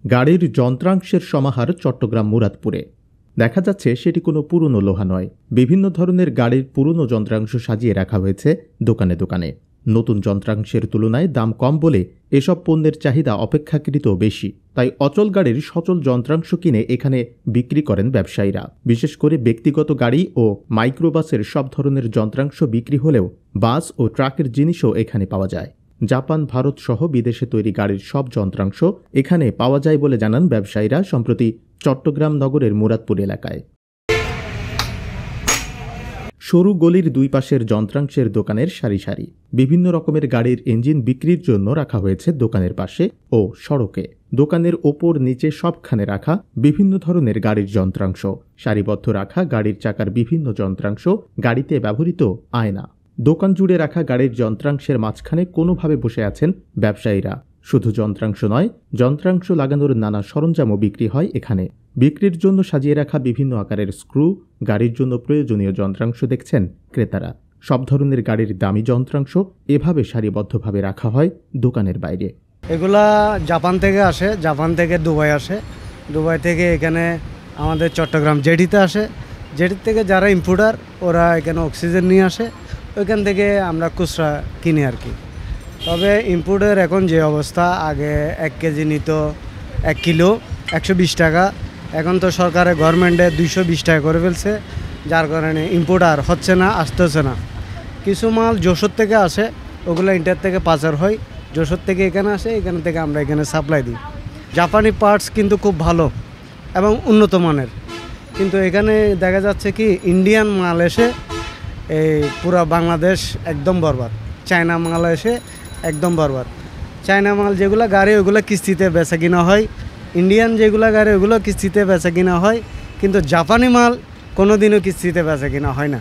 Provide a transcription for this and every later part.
গাড়ির যন্ত্রাংশের সমাহার চট্টগ্রাম মুরাদপুরে। দেখা যাচ্ছে সেটি কোনো পুরনো লোহা নয়, বিভিন্ন ধরনের গাড়ির পুরনো যন্ত্রাংশ সাজিয়ে রাখা হয়েছে দোকানে দোকানে। নতুন যন্ত্রাংশের তুলনায় দাম কম বলে এসব পণ্যের চাহিদা অপেক্ষাকৃত বেশি, তাই অচল গাড়ির সচল যন্ত্রাংশ কিনে এখানে বিক্রি করেন ব্যবসায়ীরা। বিশেষ করে ব্যক্তিগত গাড়ি ও মাইক্রোবাসের সব ধরনের যন্ত্রাংশ বিক্রি হলেও বাস ও ট্রাকের জিনিসও এখানে পাওয়া যায়। জাপান, ভারত সহ বিদেশে তৈরি গাড়ির সব যন্ত্রাংশ এখানে পাওয়া যায় বলে জানান ব্যবসায়ীরা সম্প্রতি চট্টগ্রাম নগরের মুরাদপুর এলাকায়। সরু গলির দুই পাশের যন্ত্রাংশের দোকানের সারি সারি, বিভিন্ন রকমের গাড়ির ইঞ্জিন বিক্রির জন্য রাখা হয়েছে দোকানের পাশে ও সড়কে। দোকানের ওপর নিচে সবখানে রাখা বিভিন্ন ধরনের গাড়ির যন্ত্রাংশ, সারিবদ্ধ রাখা গাড়ির চাকার বিভিন্ন যন্ত্রাংশ, গাড়িতে ব্যবহৃত আয়না। দোকান জুড়ে রাখা গাড়ির যন্ত্রাংশের মাঝখানে কোনোভাবে বসে আছেন ব্যবসায়ীরা। শুধু যন্ত্রাংশ নয়, যন্ত্রাংশ লাগানোর নানা সরঞ্জামও বিক্রি হয় এখানে। বিক্রির জন্য সাজিয়ে রাখা বিভিন্ন আকারের স্ক্রু, গাড়ির জন্য প্রয়োজনীয় যন্ত্রাংশ দেখছেন ক্রেতারা। সব ধরনের গাড়ির দামি যন্ত্রাংশ এভাবে সারিবদ্ধভাবে রাখা হয় দোকানের বাইরে। এগুলা জাপান থেকে আসে, জাপান থেকে দুবাই আসে, দুবাই থেকে এখানে আমাদের চট্টগ্রাম জেটিতে আসে। জেটির থেকে যারা ইম্পোর্টার ওরা এখানে অক্সিজেন নিয়ে আসে, ওইখান থেকে আমরা খুচরা কিনি আর কি। তবে ইম্পোর্টের এখন যে অবস্থা, আগে 1 কেজি নিত 1 কিলো 120 টাকা, এখন তো সরকারের গভর্নমেন্টে 220 টাকা করে ফেলছে, যার কারণে ইম্পোর্ট আর হচ্ছে না, আসতেছে না। কিছু মাল যশোর থেকে আসে, ওগুলো ইন্টার থেকে পাচার হয়, যশোর থেকে এখানে আসে, এখান থেকে আমরা এখানে সাপ্লাই দিই। জাপানি পার্টস কিন্তু খুব ভালো এবং উন্নত মানের, কিন্তু এখানে দেখা যাচ্ছে কি ইন্ডিয়ান মাল এসে এই পুরা বাংলাদেশ একদম বরবাদ। চায়না মাল এসে একদম বরবাদ। চায়না মাল যেগুলো গাড়ি ওগুলো কিস্তিতে বেচা কিনা হয়, ইন্ডিয়ান যেগুলো গাড়ি ওগুলো কিস্তিতে বেচা কিনা হয়, কিন্তু জাপানি মাল কোনোদিনও কিস্তিতে বেচা কিনা হয় না।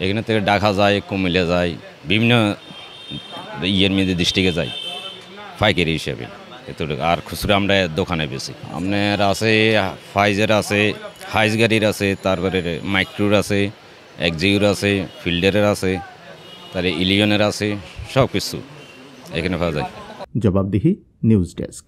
এখানে থেকে ঢাকা যায়, কুমিল্লা যায়, বিভিন্ন ইয়ের মেয়েদের ডিস্ট্রিক্টে যায় পাইকারি হিসেবে। এতটুকু আর খুচরা আমরা দোকানে বেশি। আপনার আছে ফাইজের আছে, হাইস গাড়ির আছে, তারপরে মাইক্রোর আছে, এক্সিউর আছে, ফিল্ডারের আছে, তারপরে ইলিয়নের আছে, সব কিছু এখানে পাওয়া যায়। জবাবদিহি, নিউজ ডেস্ক।